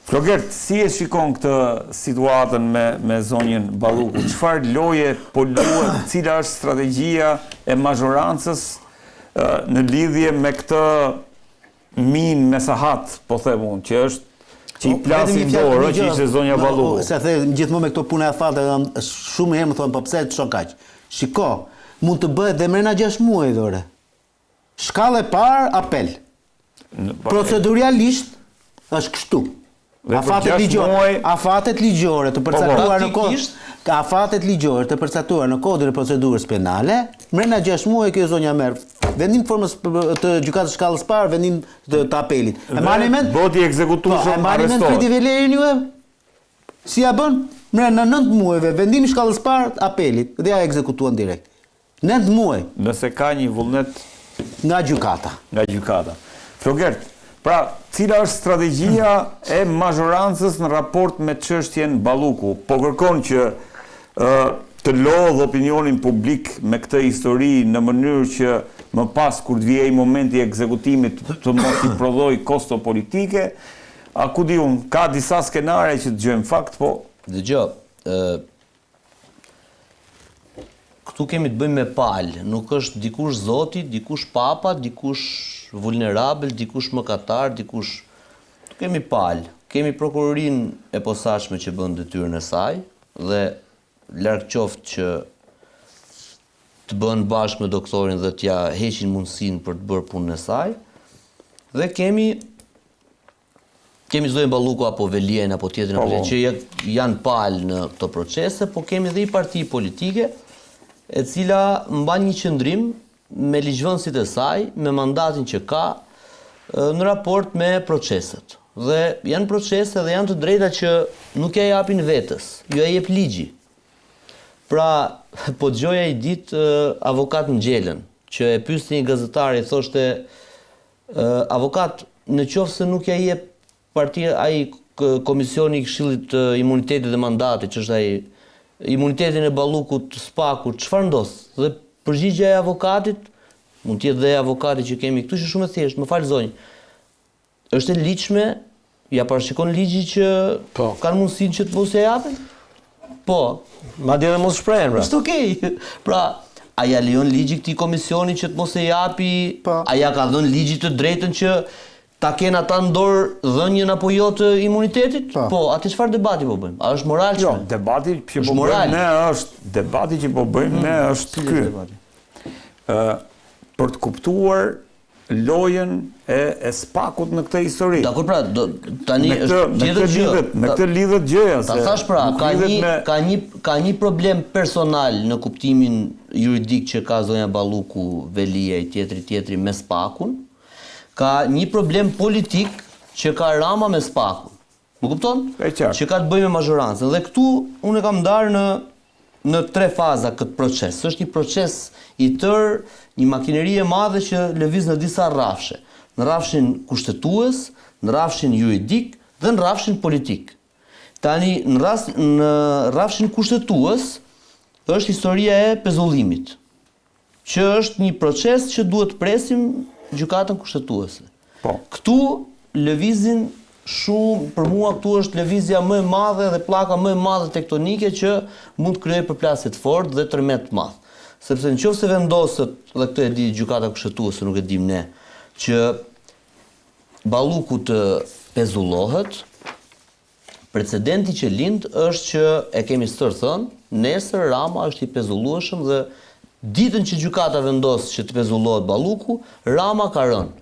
Flogert, si e shikon këtë situatën me zonjën Balluku? Çfarë loje po luhet, cila është strategjia e mazhorancës në lidhje me këtë minë me sahat, po them unë, që është që i plasin dorë, që ishte zonja Balluku. Se the gjithmonë me këto punë afate, shumë herë më thonë, po pse të shon kaq? Shiko, mund të bëhet dhe mrena 6 muaj dhore. Shkallë e parë, apel. Proceduralisht është kështu. Afatet ligjore të përcaktuar në afatet ligjore të përcaktuar në kodin e procedurës penale, mrena 6 muaj kjo zonja merr vendim formës të gjykatës shkallës parë, vendim të apelit. E marrni mend? Boti ekzekutueshëm arrestohet. E marrni mend Fridi Velerin juve? Si ja bën? Mrena 9 muajve vendimi shkallës parë apelit dhe ja ekzekutuan direkt. 9 muaj. Nëse ka një vullnet nga gjykata. Flogert, pra, cila është strategjia e mazhorancës në raport me çështjen Balluku? Po kërkon që të lodhë opinionin publik me këtë histori në mënyrë që më pas kur të vijej momenti i ekzekutimit të mos i prodhoj kosto politike, a ku di unë, ka disa skenare që dëgjojmë fakt, po? Dëgjoj, këtu kemi të bëjmë me palë, nuk është dikush zoti, dikush papa, dikush vulnerabel, dikush mëkatar, dikush... Tu kemi palë, kemi prokurorin e posaçme që bën detyrën e saj, dhe larg qoftë që të bën bashkë me doktorin dhe t'ja heqin mundësinë për të bërë punën e saj, dhe kemi zonjën Balluku apo Velien apo tjetrin që janë palë në këto procese, po kemi dhe i parti politike e cila mban një qëndrim me ligjvënësit e saj, me mandatin që ka në raport me proceset. Dhe janë procese dhe janë të drejta që nuk ja japin vetës, ju ja jep ligji. Pra, po dëgjoja i ditë avokat Ngjelen, që e pyesti një gazetar, i thoshte avokat, në qoftë se nuk ja jep partia ai komisioni i Këshillit të Imunitetit dhe Mandatit, që është ai imunitetin e Ballukut, Spakut, çfarë ndos? Dhe përgjigjja e avokatit, mund të jetë dhe avokati që kemi këtu që shumë e thjeshtë, më fal zonjë. Është e ligjshme, ja parashikon ligji që kanë mundësinë që të mos ja japin? Po, madje edhe mos shprehen pra. Është okay. Pra, a ja lejon ligji këtij komisioni që të mos e japi? A ja ka dhënë ligji të drejtën që ta kenë ata në dorë dhënien apo jo të imunitetit? Po, atë çfarë debati po bëjmë? A është moral? Jo, debati që po bëjmë ne është ky. Për të kuptuar lojën e Spakut në këtë histori. Dakor, pra, tani është tjetër gjë. Me këtë lidhet gjëja. Ta thash pra, ka një problem personal në kuptimin juridik që ka zonja Balluku, Velia i tjetri me Spakun. Ka një problem politik që ka Rama me Spakun. Më kupton? Që ka të bëjë me mazhorancën. Dhe këtu unë e kam ndarë në 3 faza këtë proces. Është një proces i tërë, një makineri e madhe që lëviz në disa rrafshe. Në rrafshin kushtetues, në rrafshin juridik dhe në rrafshin politik. Tani, në rrafshin kushtetues është historia e pezullimit, që është një proces që duhet presim gjykatën kushtetuese. Këtu lëvizin shumë, për mua këtu është lëvizja më e madhe dhe pllaka më e madhe tektonike që mund të krijojë përplasje të fortë dhe tërmet të madh. Sepse nëse vendoset, dhe këtë e di gjykata kushtetuese, nuk e dim ne, që Balluku të pezullohet, precedenti që lind është që e kemi stër thënë, nesër Rama është i pezullueshëm dhe ditën që gjykata vendos që të pezullohet Balluku, Rama ka rënë.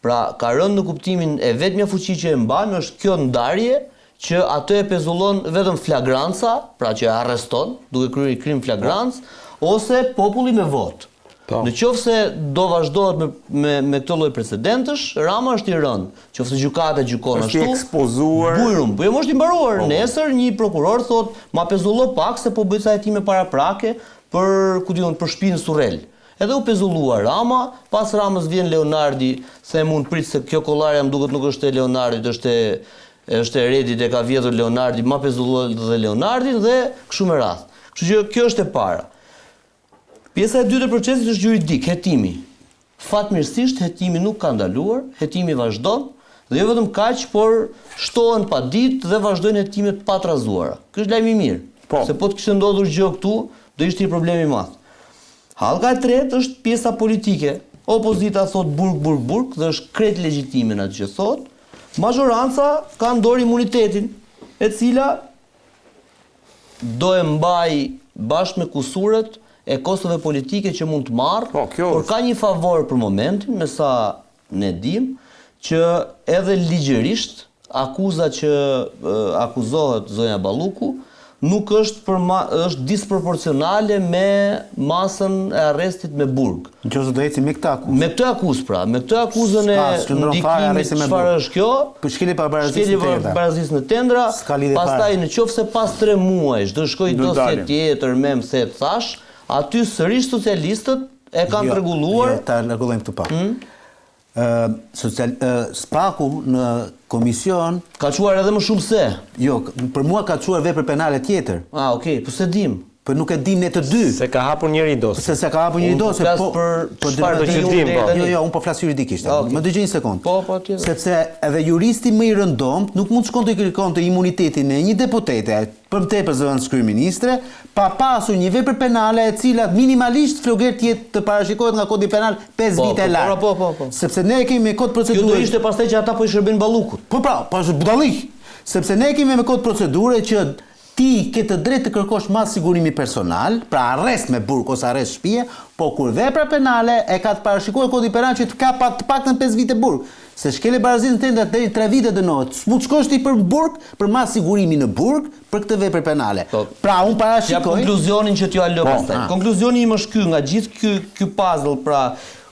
Pra, ka rënë në kuptimin e vetmja fuqi që e mban është kjo ndarje që atë e pezullon vetëm flagranca, pra që e arreston, duke kryer krim flagrancë, ose populli me votë. Në qoftë se do vazhdohet me këtë lloj precedentësh, Rama është i rënë. Qoftë se gjykata gjykon ashtu, është i ekspozuar. Bujrum, po jo është i mbaruar. Nesër një prokuror thot, ma pezullo pak se po bëj sa hetime paraprake për për shtëpinë Surrel. Edhe u pezulluar Rama, pas Ramës vjen Leonardi, se mund prit se kjo kollarja më duket nuk është e Leonardit, është e Redit, e ka vjedhur Leonardi, ma pezullohet dhe Leonardin dhe kështu me radhë. Kështu që kjo është e para. Pjesa e dytë e procesit është juridik, hetimi. Fatmirësisht hetimi nuk ka ndaluar, hetimi vazhdon Dhe jo vetëm kaq, por shtohen pa ditë dhe vazhdojnë hetimet pa trazuara. Ky është lajm i mirë. Se po të kishte ndodhur gjë këtu, do ishte një problem i madh. Hallka e tretë është pjesa politike. Opozita thot burg, dhe është krejt legjitime në atë që thot. Majoranca ka në dorë imunitetin, e cila do e mbaj bashkë me kusuret e kostove politike që mund të marrë, por ka një favor për momentin, me sa ne dim, që edhe ligjërisht akuza që akuzohet zonja Balluku nuk është është disproporcionale me masën e arrestit me burg. Nëse do eci me këtë akuzë. Me këtë akuzë pra, me këtë akuzën e ndikimit çfarë është kjo? Po shkeli parazisë në tendra. Pastaj nëse pas 3 muajsh do shkojë dosje tjetër me mthet thash, aty sërish socialistët e kanë rregulluar. Jo, ta rregullojmë këtu pak. Spaku në komision ka çuar edhe më shumë se. Jo, për mua ka çuar vepër penale tjetër. Okay, po se dim. Po nuk e dim ne të dy. Se ka hapur njëri dosje. Se ka hapur njëri dosje, po çfarë do të dim po. Jo, unë po flas juridikisht. Më dëgjoj një sekond. Po, tjetër. Sepse edhe juristi më i rëndomt nuk mund të shkonte kërkonte imunitetin e një deputete, për tepër zëvendës kryeministre, pa pasur një vepër penale e cila minimalisht floger të parashikohet nga kodi penal 5 vite larg. Po. Sepse ne kemi me kod procedure. Kjo do ishte pastaj që ata po i shërbejnë Ballukut. Po është budallik. Sepse ne kemi me kod procedure që ti ke të drejtë të kërkosh mas sigurimi personal, pra arrest me burg ose arrest shtëpie, po kur vepra penale e ka të parashikuar kodi penal që të ka të paktën 5 vite burg. Se shkele barazisë në tendra deri 3 vite dënohet. S'mund shkosh ti për burg, për mas sigurimi në burg për këtë vepër penale. Pra unë parashikoj. Ja konkluzionin që t'ju lë pastaj. Konkluzioni im është ky, nga gjithë ky puzzle, pra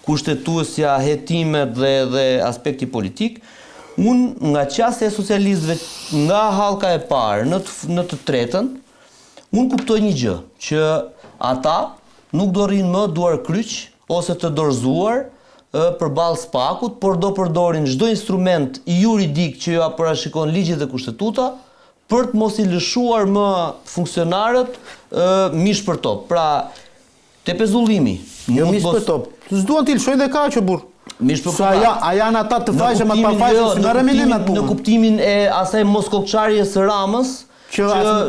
kushtetuesja, hetimet dhe aspekti politik. Unë nga qasja e socialistëve, nga hallka e parë në të tretën, unë kuptoj një gjë, që ata nuk do rrinë më duar kryq ose të dorëzuar përballë Spakut, por do përdorin çdo instrument juridik që ja parashikon ligji dhe kushtetuta për të mos i lëshuar më funksionarët mish për top. Pra, te pezullimi. Jo mish për top. S'duan ti lëshojnë dhe kaq burr. A janë ata të faqe më të pafaqe si merremi ne me atë punë. Në kuptimin e asaj moskoqarjes së Ramës, që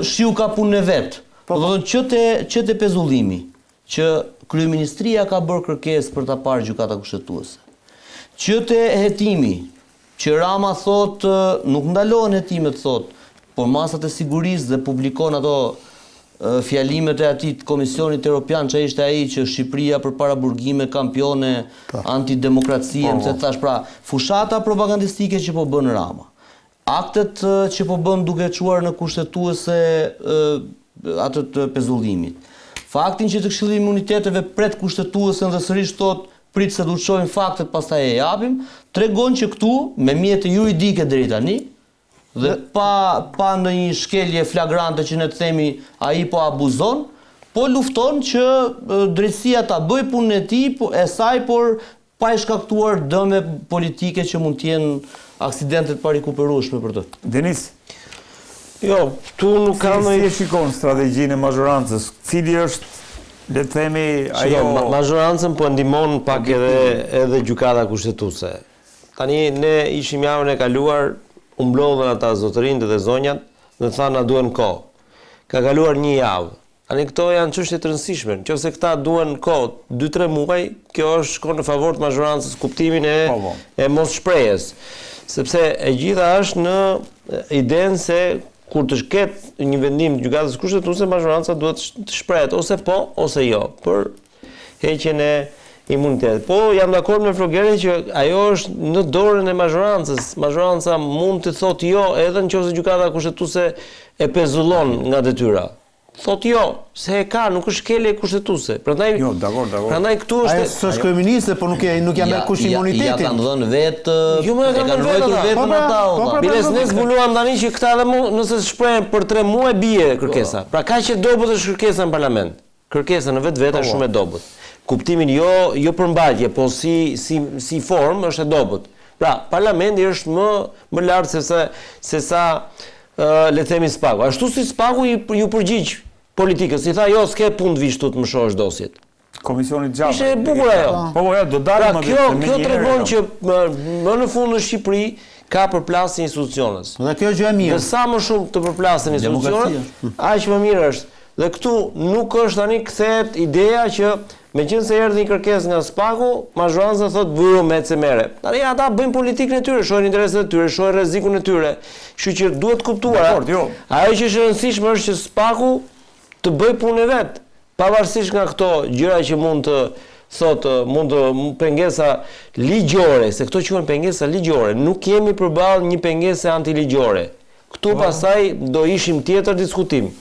shiu ka punën e vet. Do të thonë që te pezullimi, që kryeministria ka bërë kërkesë për ta parë gjykata kushtetuese. Që te hetimi, që Rama thot nuk ndalohen hetimet thot, por masat e sigurisë dhe publikon ato fjalimet e atij Komisionit Evropian, që ishte ai që Shqipëria përpara burgime kampione antidemokracie, se thash, pra fushata propagandistike që po bën Rama. Aktet që po bën duke çuar në kushtetuese atë të pezullimit. Faktin që të Këshilli i Imuniteteve pret kushtetuesen dhe sërish thot prit se duhet shohim faktet pastaj e japim, tregon që këtu me mjete juridike deri tani dhe pa ndonjë shkelje flagrante që ne të themi ai po abuzon, po lufton që drejtësia ta bëj punën e tij, e saj, por pa i shkaktuar dëme politike që mund të jenë aksidentet pa rikuperueshme për të. Denis, jo, tu nuk ka si e shikon strategjinë e majorancës? Cili është, le të themi, ajo majorancën po ndihmon pak edhe gjykata kushtetuese. Tani ne ishim javën e kaluar, u mblodhen ata zotërinjtë dhe zonjat dhe thanë na duhen kohë. Ka kaluar një javë. Tani këto janë çështje të rëndësishme. Nëse këta duhen kohë 2-3 muaj, kjo është shkon në favor të majorancës, kuptimin e mos shprehjes. Sepse e gjitha është në idenë se kur të ketë një vendim të gjykatës kushtetuese, majoranca duhet të shprehet ose po ose jo për heqjen e imunitetit. Po jam dakord me Flogerin që ajo është në dorën e majorancës. Majoranca mund të thotë jo edhe nëse gjykata kushtetuese e pezullon nga detyra. Thotë jo, se e ka, nuk është shkelje kushtetuese. Prandaj jo, dakord. Prandaj këtu është s'është kryeminist, po nuk ja merr kush imunitetin. Ja kanë dhënë vetë. Jo më kanë dhënë vetëm ata. Biles ne zbuluam tani që këta edhe nëse shprehen për 3 muaj bie kërkesa. Pra kaq e dobët është kërkesa në parlament. Kërkesa në vetvete është shumë e dobët. Kuptimin jo përmbajtje, po si formë është e dobët. Pra, parlamenti është më lart se sa le të themi Spaku. Ashtu si Spaku ju përgjigj politikës, i tha jo, s'ke punë të vish tu të më shohësh dosjet. Komisioni gjatë. Ishte e bukur ajo. Po ja, do dalim më vetë. Kjo tregon që më në fund në Shqipëri ka përplasje institucionës. Dhe kjo gjë e mirë. Dhe sa më shumë të përplasin institucionët, aq më mirë është. Dhe këtu nuk është tani kthehet ideja që meqense erdhi një kërkesë nga Spaku, mazhoranca thotë vëru me cemere. Tani ata bëjnë politikën e tyre, shohin interesat e tyre, shohin rrezikun e tyre. Kështu që duhet kuptuar. Ajo që është e rëndësishme është që Spaku të bëj punën e vet, pavarësisht nga këto gjëra që mund të thotë mund të pengesa ligjore, se këto quhen pengesa ligjore. Nuk kemi përballë një pengesë antiligjore. Këtu pastaj do ishim tjetër diskutim.